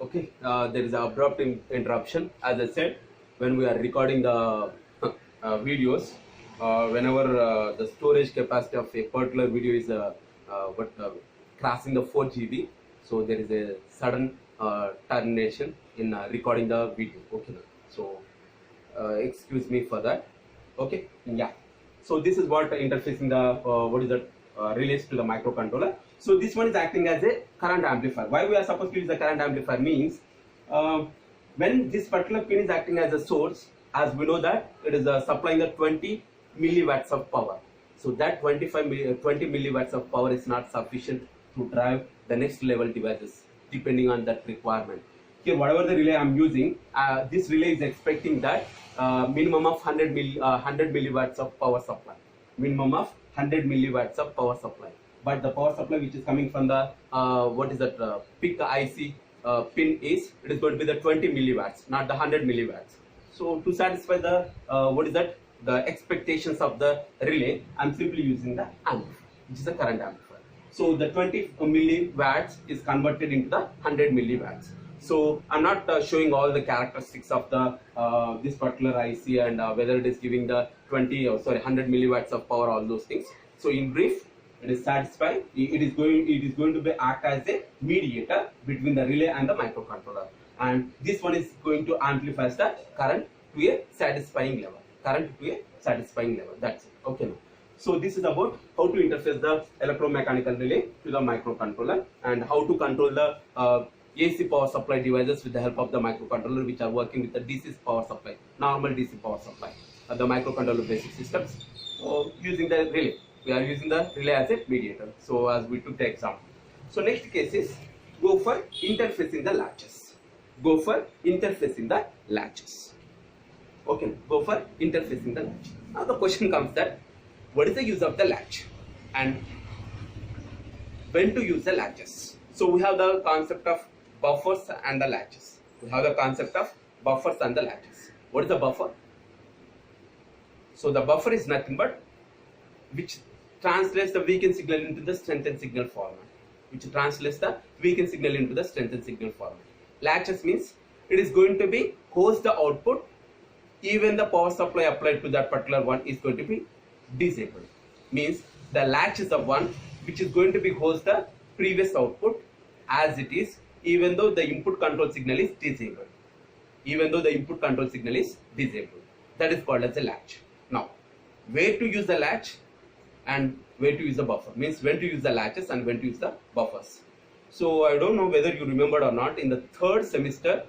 Okay, there is an abrupt interruption. As I said, when we are recording the videos, whenever the storage capacity of a particular video is crossing the 4 GB, so there is a sudden termination in recording the video. Okay, so excuse me for that. Okay, yeah. So this is what interfacing the relates to the microcontroller. So this one is acting as a current amplifier. Why we are supposed to use the current amplifier means when this particular pin is acting as a source, as we know that it is supplying the 20 milliwatts of power. So that 20 milliwatts of power is not sufficient to drive the next level devices depending on that requirement. Here, whatever the relay I'm using, this relay is expecting that minimum of 100 milliwatts of power supply. Minimum of 100 milliwatts of power supply. But the power supply which is coming from the PIC IC pin is, it is going to be the 20 milliwatts, not the 100 milliwatts. So to satisfy the the expectations of the relay, I'm simply using the amplifier, which is a current amplifier. So the 20 milliwatts is converted into the 100 milliwatts. So I'm not showing all the characteristics of the this particular IC and whether it is giving the 100 milliwatts of power, all those things. So in brief, it is satisfied. It is going to be act as a mediator between the relay and the microcontroller, and this one is going to amplify the current to a satisfying level. Current to a satisfying level. That's it. Okay. Now, so this is about how to interface the electromechanical relay to the microcontroller and how to control the AC power supply devices with the help of the microcontroller, which are working with the DC power supply, normal DC power supply, the microcontroller basic systems. So using the relay, we are using the relay as a mediator. So as we took the example. So next case is go for interfacing the latches. Go for interfacing the latches. Okay, go for interfacing the latch. Now the question comes that what is the use of the latch and when to use the latches. So we have the concept of buffers and the latches. We have the concept of buffers and the latches. What is the buffer? So the buffer is nothing but which translates the weakened signal into the strengthened signal format. Which translates the weakened signal into the strengthened signal format. Latches means it is going to be host the output even the power supply applied to that particular one is going to be disabled. Means the latch is the one which is going to be host the previous output as it is, even though the input control signal is disabled. Even though the input control signal is disabled. That is called as a latch. Now, where to use the latch and where to use the buffer. Means when to use the latches and when to use the buffers. So I don't know whether you remembered or not, in the third semester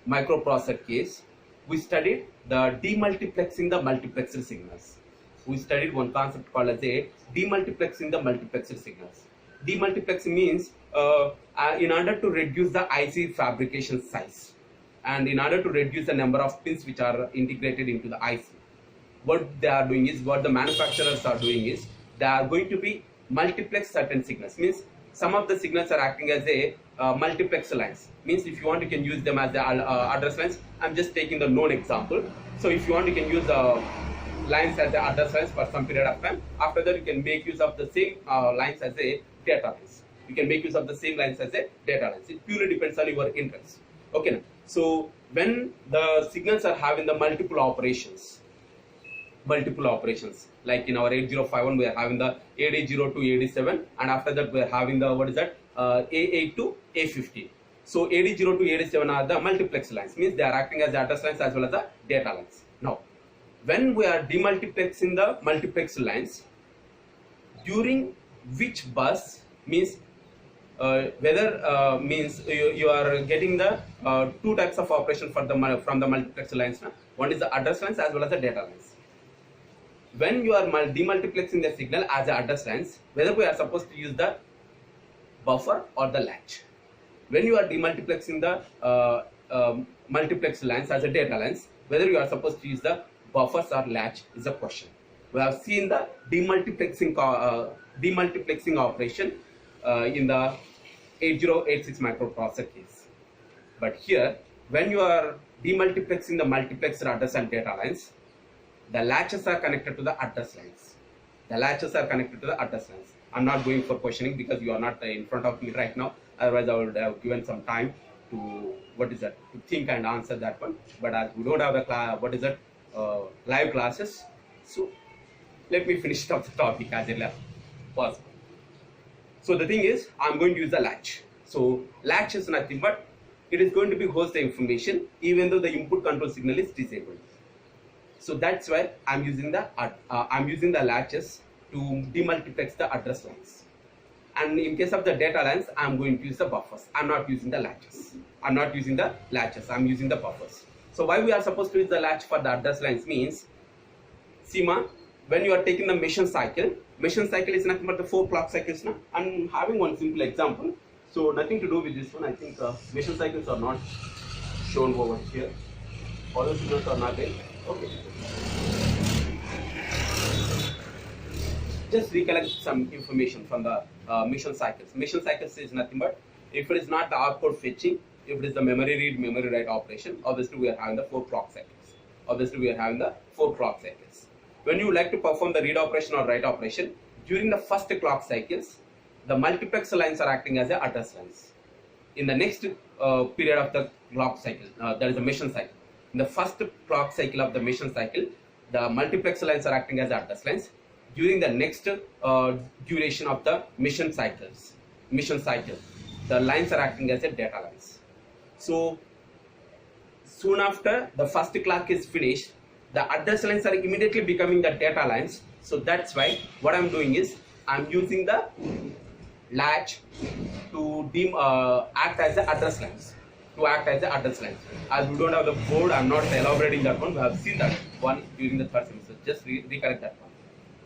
microprocessor case, we studied the demultiplexing the multiplexer signals. We studied one concept called as a demultiplexing the multiplexer signals. Demultiplexing means in order to reduce the IC fabrication size and in order to reduce the number of pins which are integrated into the IC, what they are doing is, what the manufacturers are doing is, they are going to be multiplex certain signals. Means some of the signals are acting as a multiplex lines. Means if you want, you can use them as the address lines. I'm just taking the known example. So if you want, you can use the lines as the address lines for some period of time. After that, you can make use of the same lines as a data lines. You can make use of the same lines as a data lines. It purely depends on your interest. Okay. So when the signals are having the multiple operations, like in our 8051 we are having the AD0 to AD7, and after that we are having the A8 to A15. So AD0 to AD7 are the multiplex lines, means they are acting as address lines as well as the data lines. Now when we are demultiplexing the multiplex lines, during which bus, means whether means you are getting the two types of operation for the from the multiplex lines. One is the address lines as well as the data lines. When you are demultiplexing the signal as the address lines, whether we are supposed to use the buffer or the latch. When you are demultiplexing the multiplex lines as a data lines, whether you are supposed to use the buffers or latch is a question. We have seen the demultiplexing operation in the 8086 microprocessor case. But here, when you are demultiplexing the multiplexer address and data lines, the latches are connected to the address lines. The latches are connected to the address lines. I'm not going for questioning because you are not in front of me right now. Otherwise, I would have given some time to to think and answer that one. But as we don't have the live classes, so let me finish up the topic as early as possible. So the thing is, I'm going to use the latch. So latch is nothing but it is going to be host the information even though the input control signal is disabled. So that's why I'm using the latches to demultiplex the address lines. And in case of the data lines, I'm going to use the buffers. I'm not using the latches. I'm using the buffers. So why we are supposed to use the latch for the address lines means, Seema, when you are taking the mission cycle is nothing but the 4 clock cycles now. I'm having one simple example. So nothing to do with this one. I think mission cycles are not shown over here. All the signals are not there. Okay. Just recollect some information from the mission cycles. Mission cycles is nothing but if it is not the output fetching, if it is the memory read, memory write operation, obviously we are having the 4 clock cycles. When you like to perform the read operation or write operation, during the first clock cycles, the multiplex lines are acting as the address lines. In the next period of the clock cycle, that is the mission cycle. In the first clock cycle of the mission cycle, the multiplex lines are acting as address lines. During the next duration of the mission cycle, the lines are acting as a data lines. So soon after the first clock is finished, the address lines are immediately becoming the data lines. So that's why what I'm doing is I'm using the latch to act as the address lines. As we don't have the board, I'm not elaborating that one. We have seen that one during the third semester. Just recollect that one.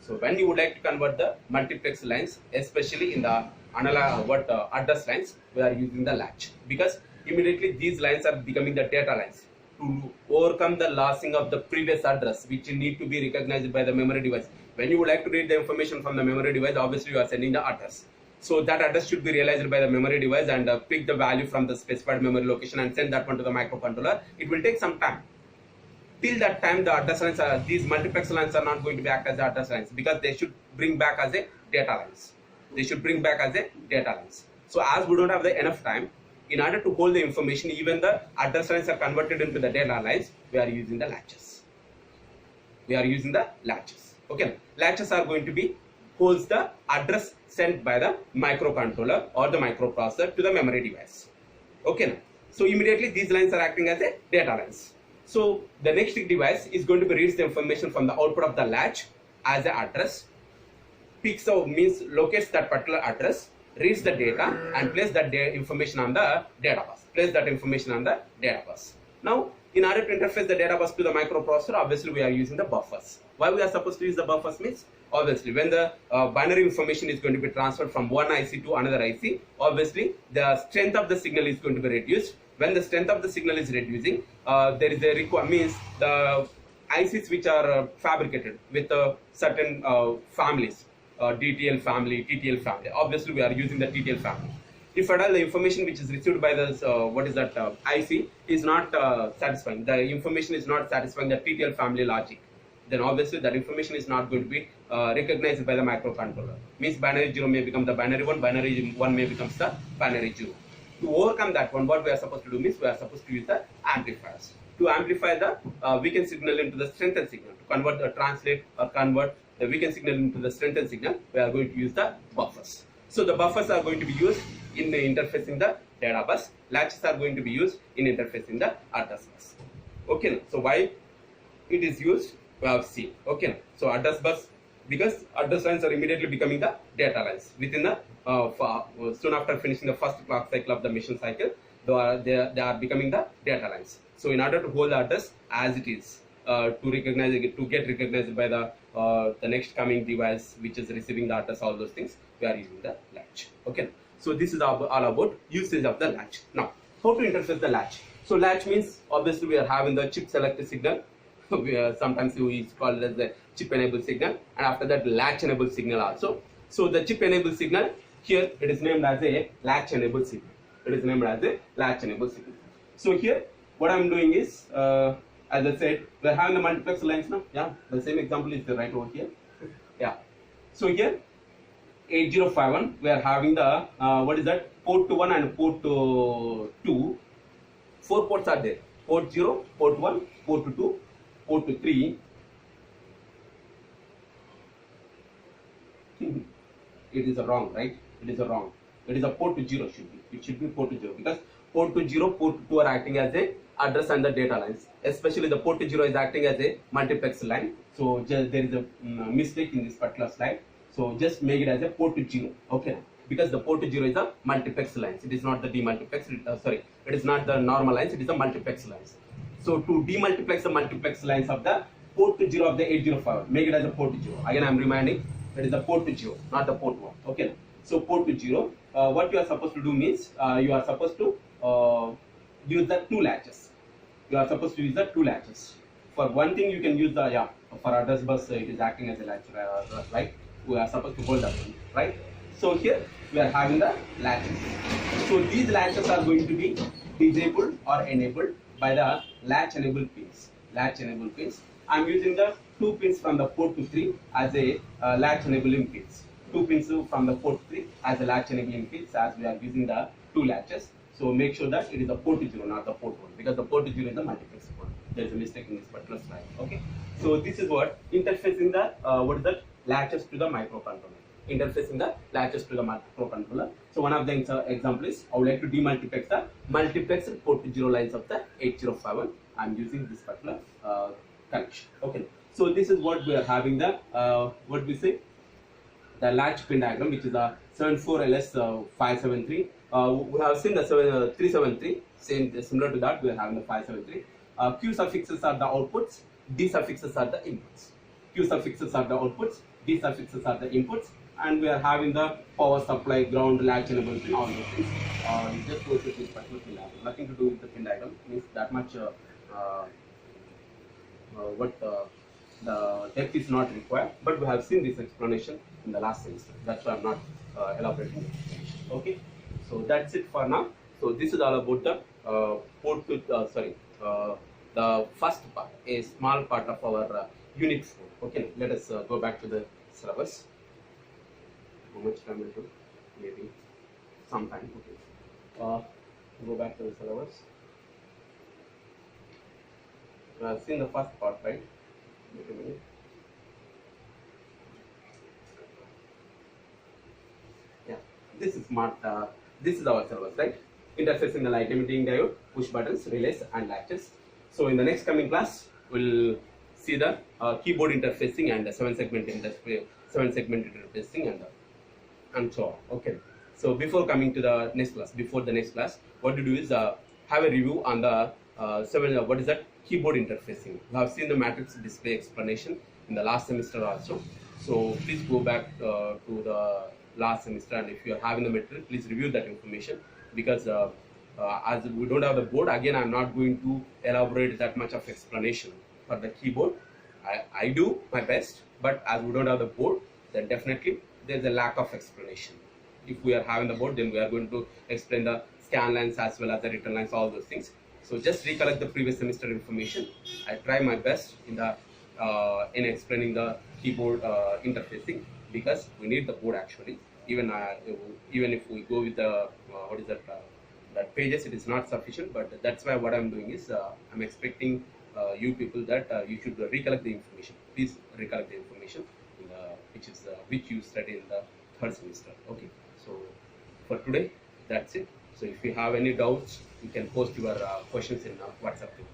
So when you would like to convert the multiplex lines, especially in the address lines, we are using the latch because immediately these lines are becoming the data lines. To overcome the losing of the previous address, which need to be recognized by the memory device. When you would like to read the information from the memory device, obviously you are sending the address. So that address should be realized by the memory device and pick the value from the specified memory location and send that one to the microcontroller. It will take some time. Till that time, the address lines these multiplex lines are not going to be act as address lines because they should bring back as a data lines. So as we don't have enough time, in order to hold the information, even the address lines are converted into the data lines, we are using the latches. Okay, latches are going to be holds the address sent by the microcontroller or the microprocessor to the memory device. Okay, so immediately these lines are acting as a data lines. So the next device is going to be reads the information from the output of the latch as an address, picks out means locates that particular address, reads the data and place that information on the data bus. Now, in order to interface the data bus to the microprocessor, obviously we are using the buffers. Why we are supposed to use the buffers means, obviously when the binary information is going to be transferred from one IC to another IC, obviously the strength of the signal is going to be reduced. When the strength of the signal is reducing, there is a means the ICs which are fabricated with certain families, DTL family, TTL family. Obviously, we are using the TTL family. If at all the information which is received by this IC is not satisfying, the information is not satisfying the TTL family logic, then obviously that information is not going to be recognized by the microcontroller. Means binary 0 may become the binary 1, binary 1 may become the binary 0. To overcome that one, what we are supposed to do means we are supposed to use the amplifiers to amplify the weakened signal into the strengthened signal. To convert or translate or convert the weakened signal into the strengthened signal, we are going to use the buffers. So the buffers are going to be used in interfacing the data bus. Latches are going to be used in interfacing the address bus. Okay, so why it is used, we have seen. Okay, so address bus, because address lines are immediately becoming the data lines within the soon after finishing the first clock cycle of the mission cycle, they are becoming the data lines. So in order to hold the address as it is, to recognize it, to get recognized by the next coming device which is receiving the address, all those things, we are using the latch. Okay, so this is all about usage of the latch. Now, how to interface the latch? So latch means obviously we are having the chip select signal. Sometimes we call it as the chip enable signal, and after that latch enable signal also. So the chip enable signal, here it is named as a latch enable signal. So here what I am doing is, as I said, we are having the multiplex lines now. Yeah, the same example is right over here. Yeah. So here 8051, we are having the port to 1 and port to 2 4 ports are there. Port 0, port 1, port 2, port 3. It is a wrong, right? It is a wrong. It is a port 0 should be. It should be port 0 because port 0, port 2 are acting as a address and the data lines. Especially the port 0 is acting as a multiplex line. So just there is a mistake in this particular slide. So just make it as a port 0. Okay. Because the port 0 is a multiplex lines. It is not the demultiplex. It is not the normal lines. It is the multiplex lines. So to demultiplex the multiplex lines of the port 0 of the 8051, make it as a port 0. Again, I am reminding that is the port 0, not the port 1. Okay. So port 0. What you are supposed to do means you are supposed to use the 2 latches. You are supposed to use the 2 latches. For one thing, you can use the for address bus. It is acting as a latch, right? We are supposed to hold that one, right? So here we are having the latches. So these latches are going to be disabled or enabled by the latch enable pins. Latch enable pins. I am using the 2 pins from the port to 3 as a latch enabling pins. 2 pins from the port 3 as a latch enabling pins, as we are using the 2 latches. So make sure that it is the port 0, not the port 1, because the port 0 is the multiplex port. There is a mistake in this particular slide. Okay. So this is what interfacing the latches to the microcontroller. Interfacing the latches to the microcontroller. So one of the example is I would like to demultiplex the multiplexed port 0 lines of the 8051. I am using this particular connection. Okay. So this is what we are having the what we say, the latch pin diagram, which is a 74LS573. We have seen the 373, similar to that we are having the 573. Q suffixes are the outputs, D suffixes are the inputs. Q suffixes are the outputs, D suffixes are the inputs, and we are having the power supply, ground, latch enable pin, all those things. Just go through this particular pin diagram. Nothing to do with the pin diagram, means that much the depth is not required, but we have seen this explanation in the last semester. That's why I'm not elaborating the explanation. Okay, so that's it for now. So this is all about the the first part, a small part of our Unix 4. Okay, let us go back to the syllabus. How much time will do? Maybe some time. Okay, go back to the syllabus. We have seen the first part, right? Wait a minute. Yeah, this is smart. This is our syllabus, right? Interfacing the light emitting diode, push buttons, relays, and latches. So in the next coming class, we'll see the keyboard interfacing and the 7-segment interfacing and so on. Okay. So before coming to the next class, what to do is have a review on the what is that? Keyboard interfacing. We have seen the matrix display explanation in the last semester also. So please go back to the last semester, and if you are having the material, please review that information, because as we don't have the board, again I'm not going to elaborate that much of explanation for the keyboard. I do my best, but as we don't have the board, then definitely there's a lack of explanation. If we are having the board, then we are going to explain the scan lines as well as the return lines, all those things. So just recollect the previous semester information. I try my best in explaining the keyboard interfacing, because we need the board actually. Even if we go with the that pages, it is not sufficient. But that's why what I'm doing is I'm expecting you people that you should recollect the information. Please recollect the information which you study in the 3rd semester. Okay. So for today, that's it. So if you have any doubts, you can post your questions in WhatsApp group.